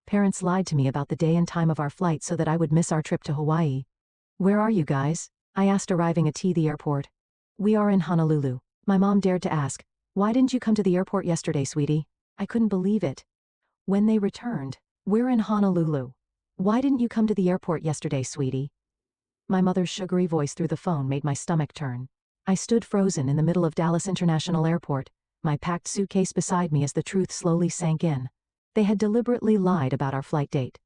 Parents lied to me about the day and time of our flight so that I would miss our trip to Hawaii. Where are you guys? I asked, arriving at the airport. We are in Honolulu. My mom dared to ask, why didn't you come to the airport yesterday, sweetie? I couldn't believe it. When they returned, we're in Honolulu. Why didn't you come to the airport yesterday, sweetie? My mother's sugary voice through the phone made my stomach turn. I stood frozen in the middle of Dallas International Airport, my packed suitcase beside me as the truth slowly sank in. They had deliberately lied about our flight date.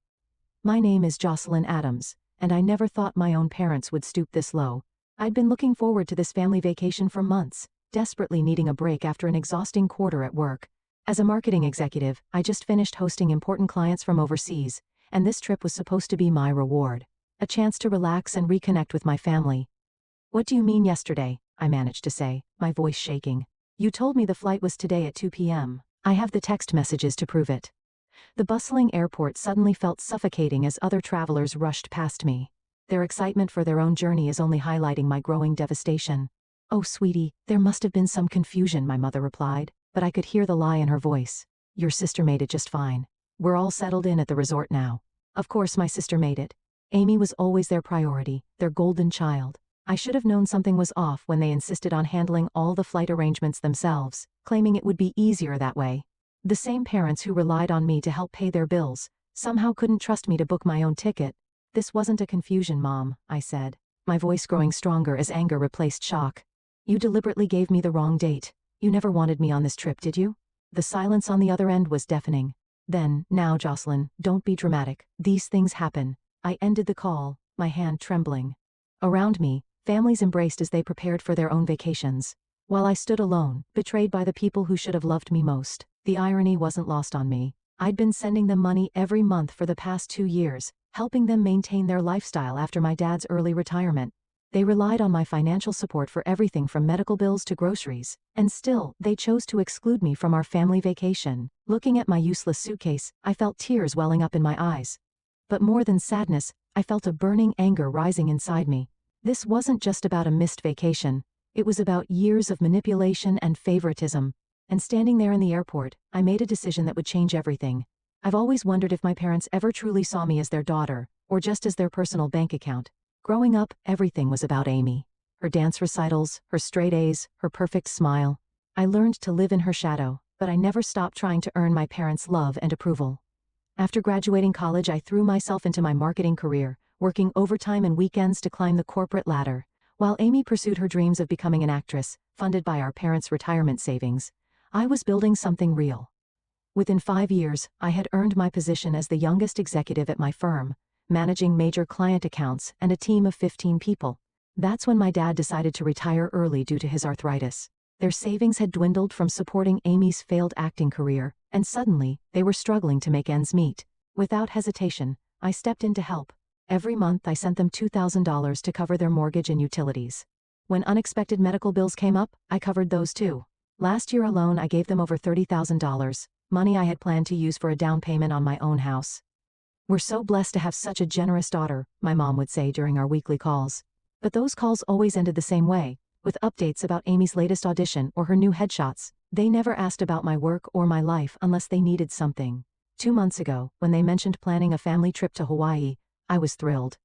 My name is Jocelyn Adams, and I never thought my own parents would stoop this low. I'd been looking forward to this family vacation for months, desperately needing a break after an exhausting quarter at work. As a marketing executive, I just finished hosting important clients from overseas, and this trip was supposed to be my reward. A chance to relax and reconnect with my family. What do you mean yesterday? I managed to say, my voice shaking. You told me the flight was today at 2 p.m. I have the text messages to prove it. The bustling airport suddenly felt suffocating as other travelers rushed past me. Their excitement for their own journey is only highlighting my growing devastation. Oh, sweetie, there must have been some confusion, my mother replied, but I could hear the lie in her voice. Your sister made it just fine. We're all settled in at the resort now. Of course my sister made it. Amy was always their priority, their golden child. I should have known something was off when they insisted on handling all the flight arrangements themselves, claiming it would be easier that way. The same parents who relied on me to help pay their bills somehow couldn't trust me to book my own ticket. This wasn't a confusion, Mom, I said, my voice growing stronger as anger replaced shock. You deliberately gave me the wrong date. You never wanted me on this trip, did you? The silence on the other end was deafening. Then, now, Jocelyn, don't be dramatic. These things happen. I ended the call, my hand trembling. Around me, families embraced as they prepared for their own vacations. While I stood alone, betrayed by the people who should have loved me most, the irony wasn't lost on me. I'd been sending them money every month for the past 2 years, helping them maintain their lifestyle after my dad's early retirement. They relied on my financial support for everything from medical bills to groceries, and still, they chose to exclude me from our family vacation. Looking at my useless suitcase, I felt tears welling up in my eyes. But more than sadness, I felt a burning anger rising inside me. This wasn't just about a missed vacation. It was about years of manipulation and favoritism. And standing there in the airport, I made a decision that would change everything. I've always wondered if my parents ever truly saw me as their daughter, or just as their personal bank account. Growing up, everything was about Amy. Her dance recitals, her straight A's, her perfect smile. I learned to live in her shadow, but I never stopped trying to earn my parents' love and approval. After graduating college, I threw myself into my marketing career, working overtime and weekends to climb the corporate ladder, while Amy pursued her dreams of becoming an actress, funded by our parents' retirement savings. I was building something real. Within 5 years, I had earned my position as the youngest executive at my firm, managing major client accounts and a team of 15 people. That's when my dad decided to retire early due to his arthritis. Their savings had dwindled from supporting Amy's failed acting career, and suddenly, they were struggling to make ends meet. Without hesitation, I stepped in to help. Every month I sent them $2,000 to cover their mortgage and utilities. When unexpected medical bills came up, I covered those too. Last year alone I gave them over $30,000, money I had planned to use for a down payment on my own house. We're so blessed to have such a generous daughter, my mom would say during our weekly calls. But those calls always ended the same way, with updates about Amy's latest audition or her new headshots. They never asked about my work or my life unless they needed something. 2 months ago, when they mentioned planning a family trip to Hawaii, I was thrilled.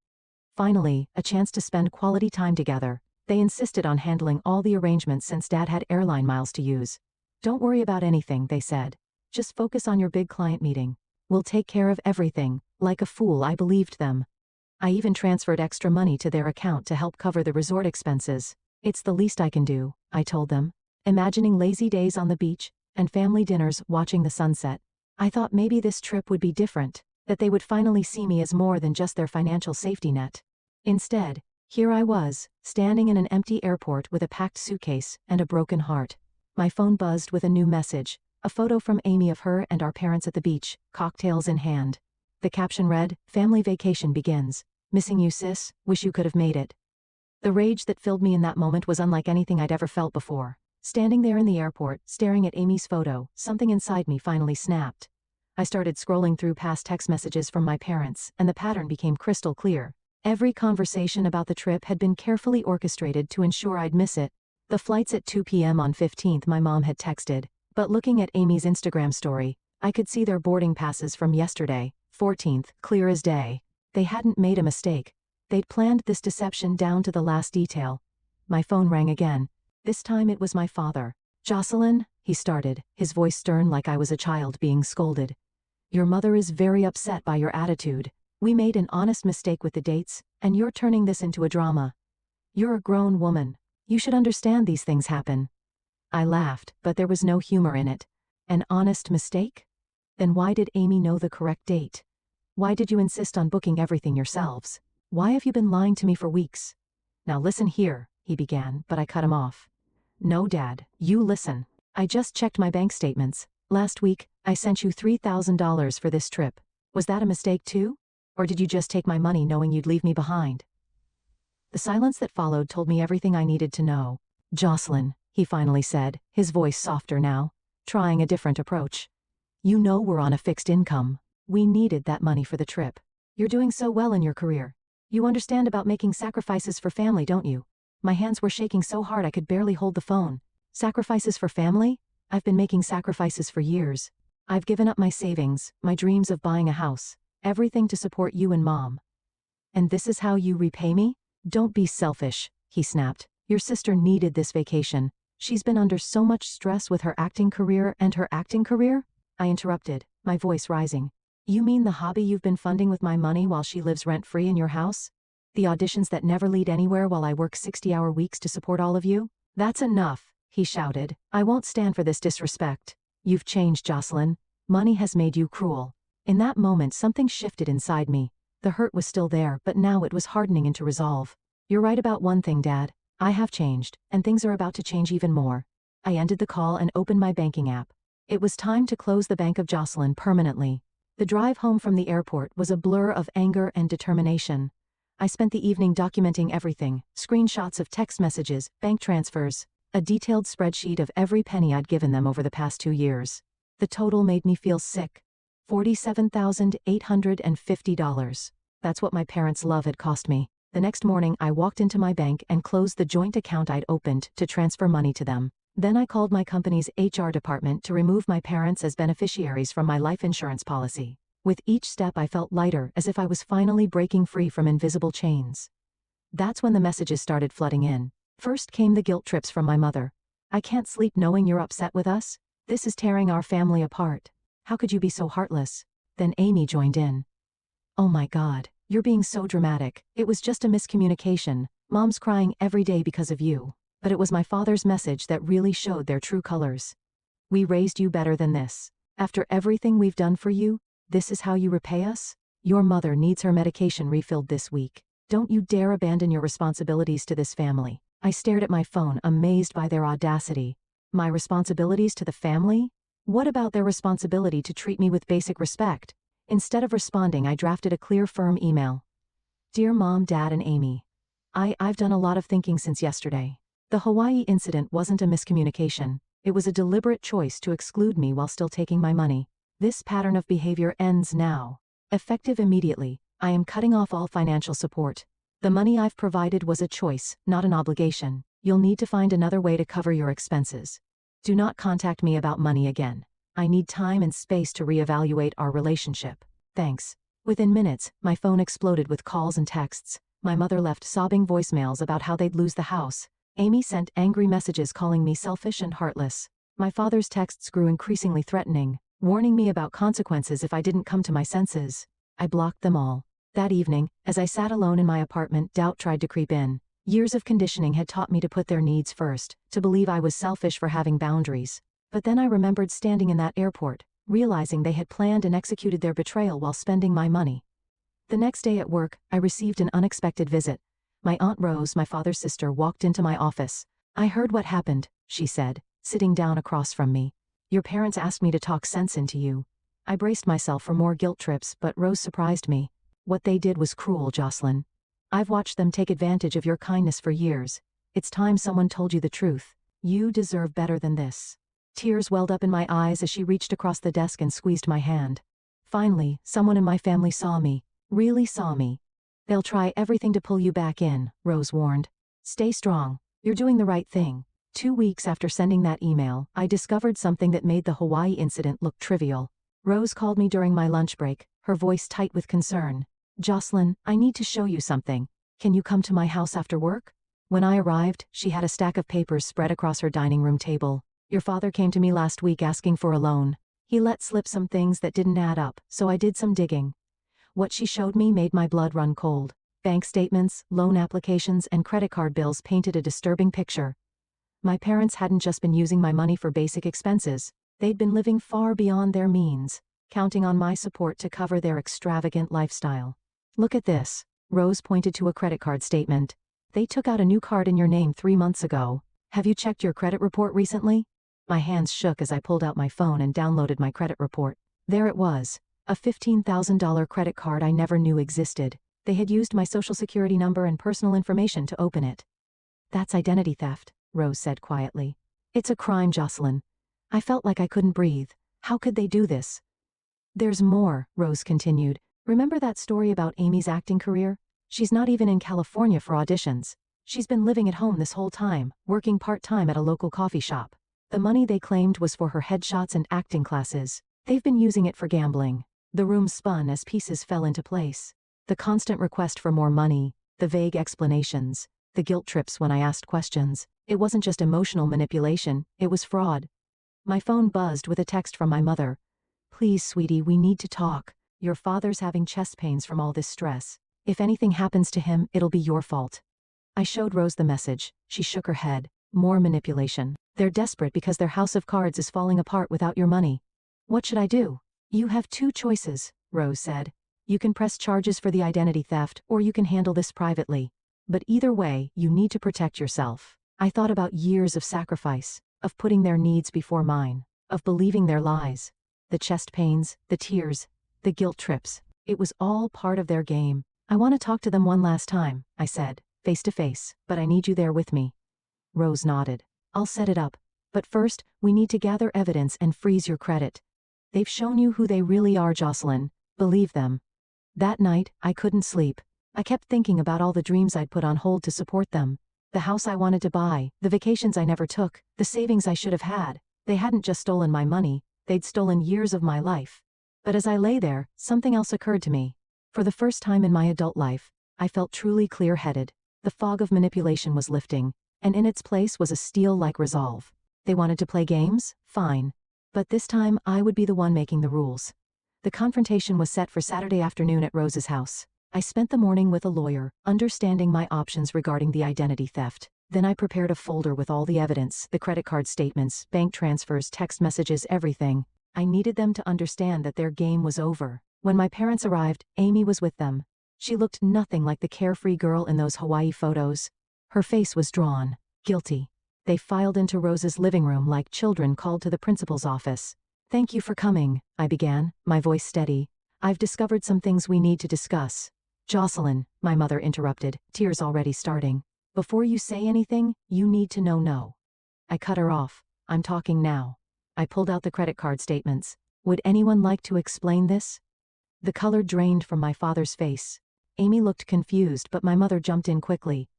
Finally, a chance to spend quality time together. They insisted on handling all the arrangements since Dad had airline miles to use. Don't worry about anything, they said. Just focus on your big client meeting. We'll take care of everything. Like a fool, I believed them. I even transferred extra money to their account to help cover the resort expenses. It's the least I can do, I told them, imagining lazy days on the beach and family dinners watching the sunset. I thought maybe this trip would be different, that they would finally see me as more than just their financial safety net. Instead, here I was, standing in an empty airport with a packed suitcase and a broken heart. My phone buzzed with a new message, a photo from Amy of her and our parents at the beach, cocktails in hand. The caption read, "Family vacation begins. Missing you, sis, wish you could have made it." The rage that filled me in that moment was unlike anything I'd ever felt before. Standing there in the airport, staring at Amy's photo, something inside me finally snapped. I started scrolling through past text messages from my parents, and the pattern became crystal clear. Every conversation about the trip had been carefully orchestrated to ensure I'd miss it. The flight's at 2 p.m. on 15th, my mom had texted, but looking at Amy's Instagram story, I could see their boarding passes from yesterday, 14th, clear as day. They hadn't made a mistake. They'd planned this deception down to the last detail. My phone rang again. This time it was my father. "Jocelyn," he started, his voice stern like I was a child being scolded. "Your mother is very upset by your attitude. We made an honest mistake with the dates, and you're turning this into a drama. You're a grown woman. You should understand these things happen." I laughed, but there was no humor in it. An honest mistake? Then why did Amy know the correct date? Why did you insist on booking everything yourselves? Why have you been lying to me for weeks? "Now listen here," he began, but I cut him off. "No, Dad, you listen. I just checked my bank statements. Last week, I sent you $3,000 for this trip. Was that a mistake too? Or did you just take my money knowing you'd leave me behind?" The silence that followed told me everything I needed to know. "Jocelyn," he finally said, his voice softer now, trying a different approach. "You know we're on a fixed income. We needed that money for the trip. You're doing so well in your career. You understand about making sacrifices for family, don't you?" My hands were shaking so hard I could barely hold the phone. "Sacrifices for family? I've been making sacrifices for years. I've given up my savings, my dreams of buying a house, everything to support you and Mom. And this is how you repay me? Don't be selfish," he snapped. "Your sister needed this vacation. She's been under so much stress with her acting career and her acting career?" I interrupted, my voice rising. "You mean the hobby you've been funding with my money while she lives rent-free in your house? The auditions that never lead anywhere while I work 60-hour weeks to support all of you? That's enough," he shouted. "I won't stand for this disrespect. You've changed, Jocelyn. Money has made you cruel." In that moment something shifted inside me. The hurt was still there, but now it was hardening into resolve. "You're right about one thing, Dad. I have changed, and things are about to change even more." I ended the call and opened my banking app. It was time to close the Bank of Jocelyn permanently. The drive home from the airport was a blur of anger and determination. I spent the evening documenting everything, screenshots of text messages, bank transfers, a detailed spreadsheet of every penny I'd given them over the past 2 years. The total made me feel sick. $47,850. That's what my parents' love had cost me. The next morning I walked into my bank and closed the joint account I'd opened to transfer money to them. Then I called my company's HR department to remove my parents as beneficiaries from my life insurance policy. With each step I felt lighter, as if I was finally breaking free from invisible chains. That's when the messages started flooding in. First came the guilt trips from my mother. "I can't sleep knowing you're upset with us. This is tearing our family apart. How could you be so heartless?" Then Amy joined in. "Oh my God, you're being so dramatic. It was just a miscommunication. Mom's crying every day because of you." But it was my father's message that really showed their true colors. "We raised you better than this. After everything we've done for you, this is how you repay us? Your mother needs her medication refilled this week. Don't you dare abandon your responsibilities to this family." I stared at my phone, amazed by their audacity. My responsibilities to the family? What about their responsibility to treat me with basic respect? Instead of responding, I drafted a clear, firm email. "Dear Mom, Dad, and Amy. I've done a lot of thinking since yesterday. The Hawaii incident wasn't a miscommunication. It was a deliberate choice to exclude me while still taking my money. This pattern of behavior ends now. Effective immediately, I am cutting off all financial support. The money I've provided was a choice, not an obligation. You'll need to find another way to cover your expenses. Do not contact me about money again. I need time and space to reevaluate our relationship. Thanks." Within minutes, my phone exploded with calls and texts. My mother left sobbing voicemails about how they'd lose the house. Amy sent angry messages calling me selfish and heartless. My father's texts grew increasingly threatening, warning me about consequences if I didn't come to my senses. I blocked them all. That evening, as I sat alone in my apartment, doubt tried to creep in. Years of conditioning had taught me to put their needs first, to believe I was selfish for having boundaries. But then I remembered standing in that airport, realizing they had planned and executed their betrayal while spending my money. The next day at work, I received an unexpected visit. My Aunt Rose, my father's sister, walked into my office. "I heard what happened," she said, sitting down across from me. "Your parents asked me to talk sense into you." I braced myself for more guilt trips, but Rose surprised me. "What they did was cruel, Jocelyn. I've watched them take advantage of your kindness for years. It's time someone told you the truth. You deserve better than this." Tears welled up in my eyes as she reached across the desk and squeezed my hand. "Finally, someone in my family saw me. Really saw me." "They'll try everything to pull you back in," Rose warned. "Stay strong. You're doing the right thing." 2 weeks after sending that email, I discovered something that made the Hawaii incident look trivial. Rose called me during my lunch break, her voice tight with concern. "Jocelyn, I need to show you something. Can you come to my house after work?" When I arrived, she had a stack of papers spread across her dining room table. "Your father came to me last week asking for a loan. He let slip some things that didn't add up, so I did some digging." What she showed me made my blood run cold. Bank statements, loan applications, and credit card bills painted a disturbing picture. My parents hadn't just been using my money for basic expenses. They'd been living far beyond their means, counting on my support to cover their extravagant lifestyle. "Look at this." Rose pointed to a credit card statement. "They took out a new card in your name 3 months ago. Have you checked your credit report recently?" My hands shook as I pulled out my phone and downloaded my credit report. There it was, a $15,000 credit card I never knew existed. They had used my social security number and personal information to open it. "That's identity theft," Rose said quietly. "It's a crime, Jocelyn." I felt like I couldn't breathe. How could they do this? "There's more," Rose continued. "Remember that story about Amy's acting career? She's not even in California for auditions. She's been living at home this whole time, working part-time at a local coffee shop. The money they claimed was for her headshots and acting classes. They've been using it for gambling." The room spun as pieces fell into place. The constant request for more money, the vague explanations, the guilt trips when I asked questions. It wasn't just emotional manipulation, it was fraud. My phone buzzed with a text from my mother. "Please, sweetie, we need to talk. Your father's having chest pains from all this stress. If anything happens to him, it'll be your fault." I showed Rose the message. She shook her head. "More manipulation. They're desperate because their house of cards is falling apart without your money." "What should I do?" "You have 2 choices," Rose said. "You can press charges for the identity theft, or you can handle this privately. But either way, you need to protect yourself." I thought about years of sacrifice, of putting their needs before mine, of believing their lies. The chest pains, the tears, the guilt trips. It was all part of their game. "I want to talk to them one last time," I said, face to face, "but I need you there with me." Rose nodded. "I'll set it up. But first, we need to gather evidence and freeze your credit. They've shown you who they really are, Jocelyn. Believe them." That night, I couldn't sleep. I kept thinking about all the dreams I'd put on hold to support them. The house I wanted to buy, the vacations I never took, the savings I should have had. They hadn't just stolen my money, they'd stolen years of my life. But as I lay there, something else occurred to me. For the first time in my adult life, I felt truly clear-headed. The fog of manipulation was lifting, and in its place was a steel-like resolve. They wanted to play games? Fine. But this time, I would be the one making the rules. The confrontation was set for Saturday afternoon at Rose's house. I spent the morning with a lawyer, understanding my options regarding the identity theft. Then I prepared a folder with all the evidence, the credit card statements, bank transfers, text messages, everything. I needed them to understand that their game was over. When my parents arrived, Amy was with them. She looked nothing like the carefree girl in those Hawaii photos. Her face was drawn, guilty. They filed into Rose's living room like children called to the principal's office. "Thank you for coming," I began, my voice steady. "I've discovered some things we need to discuss." "Jocelyn," my mother interrupted, tears already starting. "Before you say anything, you need to know no." I cut her off. "I'm talking now." I pulled out the credit card statements. "Would anyone like to explain this?" The color drained from my father's face. Amy looked confused, but my mother jumped in quickly.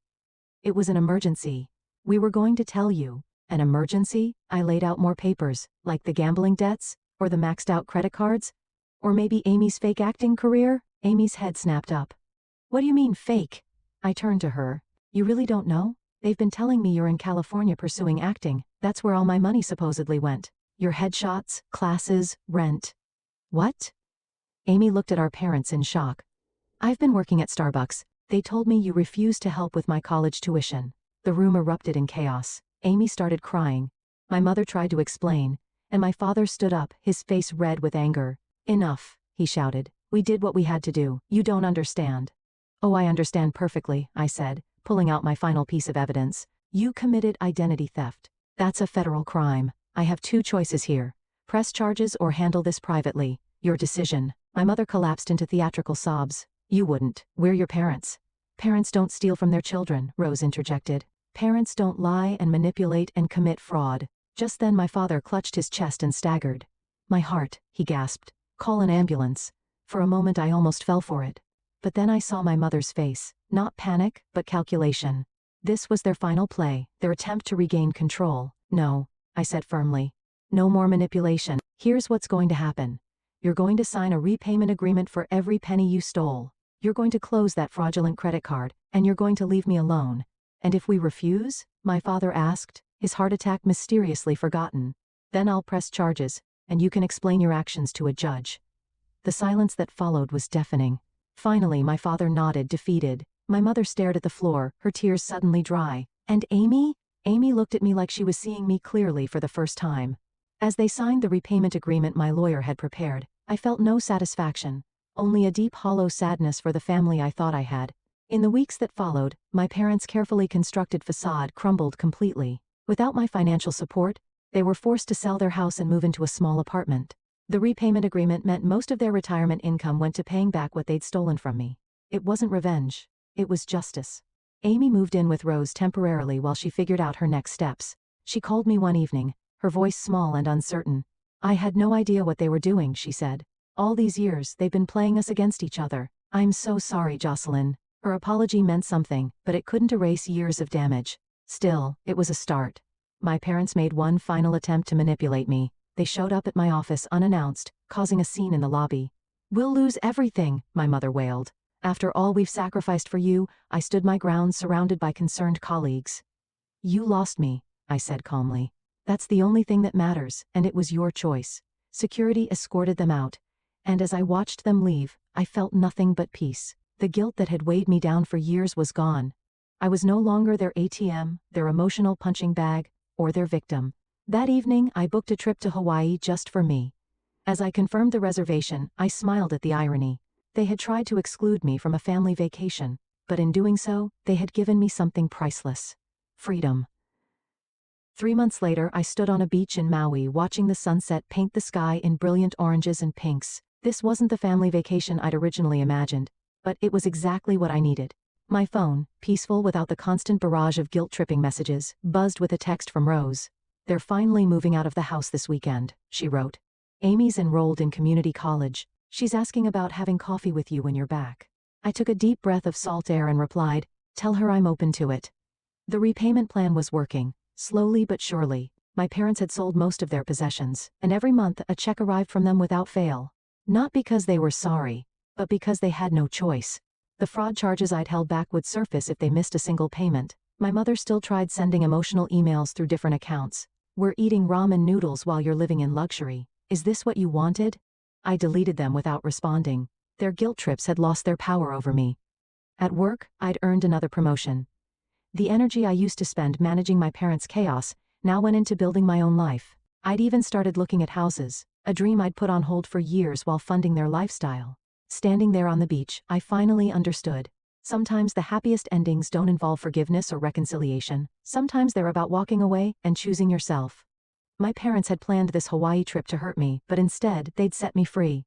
"It was an emergency. We were going to tell you." "An emergency?" I laid out more papers, like the gambling debts, or the maxed out credit cards, or maybe Amy's fake acting career. Amy's head snapped up. "What do you mean fake?" I turned to her. "You really don't know? They've been telling me you're in California pursuing acting. That's where all my money supposedly went. Your headshots, classes, rent." "What?" Amy looked at our parents in shock. "I've been working at Starbucks. They told me you refused to help with my college tuition." The room erupted in chaos. Amy started crying. My mother tried to explain, and my father stood up, his face red with anger. "Enough," he shouted. "We did what we had to do. You don't understand." "Oh, I understand perfectly," I said, pulling out my final piece of evidence. "You committed identity theft. That's a federal crime. I have 2 choices here. Press charges or handle this privately. Your decision." My mother collapsed into theatrical sobs. "You wouldn't. We're your parents." "Parents don't steal from their children," Rose interjected. "Parents don't lie and manipulate and commit fraud." Just then my father clutched his chest and staggered. "My heart," he gasped. "Call an ambulance." For a moment I almost fell for it. But then I saw my mother's face. Not panic, but calculation. This was their final play, their attempt to regain control. "No," I said firmly. "No more manipulation. Here's what's going to happen. You're going to sign a repayment agreement for every penny you stole. You're going to close that fraudulent credit card, and you're going to leave me alone. And if we refuse? My father asked, his heart attack mysteriously forgotten. Then I'll press charges, and you can explain your actions to a judge. The silence that followed was deafening. Finally, my father nodded, defeated. My mother stared at the floor, her tears suddenly dry. And Amy? Amy looked at me like she was seeing me clearly for the first time. As they signed the repayment agreement my lawyer had prepared, I felt no satisfaction, only a deep hollow sadness for the family I thought I had. In the weeks that followed, my parents' carefully constructed facade crumbled completely. Without my financial support, they were forced to sell their house and move into a small apartment. The repayment agreement meant most of their retirement income went to paying back what they'd stolen from me. It wasn't revenge. It was justice. Amy moved in with Rose temporarily while she figured out her next steps. She called me one evening, her voice small and uncertain. I had no idea what they were doing, she said. All these years, they've been playing us against each other. I'm so sorry, Jocelyn. Her apology meant something, but it couldn't erase years of damage. Still, it was a start. My parents made one final attempt to manipulate me. They showed up at my office unannounced, causing a scene in the lobby. We'll lose everything, my mother wailed. After all we've sacrificed for you, I stood my ground surrounded by concerned colleagues. You lost me, I said calmly. That's the only thing that matters, and it was your choice. Security escorted them out, and as I watched them leave, I felt nothing but peace. The guilt that had weighed me down for years was gone. I was no longer their ATM, their emotional punching bag, or their victim. That evening, I booked a trip to Hawaii just for me. As I confirmed the reservation, I smiled at the irony. They had tried to exclude me from a family vacation, but in doing so, they had given me something priceless. Freedom. 3 months later, I stood on a beach in Maui watching the sunset paint the sky in brilliant oranges and pinks. This wasn't the family vacation I'd originally imagined, but it was exactly what I needed. My phone, peaceful without the constant barrage of guilt-tripping messages, buzzed with a text from Rose. They're finally moving out of the house this weekend, she wrote. Amy's enrolled in community college. She's asking about having coffee with you when you're back. I took a deep breath of salt air and replied, tell her I'm open to it. The repayment plan was working. Slowly but surely, my parents had sold most of their possessions, and every month a check arrived from them without fail. Not because they were sorry, but because they had no choice. The fraud charges I'd held back would surface if they missed a single payment. My mother still tried sending emotional emails through different accounts. We're eating ramen noodles while you're living in luxury. Is this what you wanted? I deleted them without responding. Their guilt trips had lost their power over me. At work, I'd earned another promotion. The energy I used to spend managing my parents' chaos now went into building my own life. I'd even started looking at houses, a dream I'd put on hold for years while funding their lifestyle. Standing there on the beach, I finally understood. Sometimes the happiest endings don't involve forgiveness or reconciliation. Sometimes they're about walking away and choosing yourself. My parents had planned this Hawaii trip to hurt me, but instead, they'd set me free.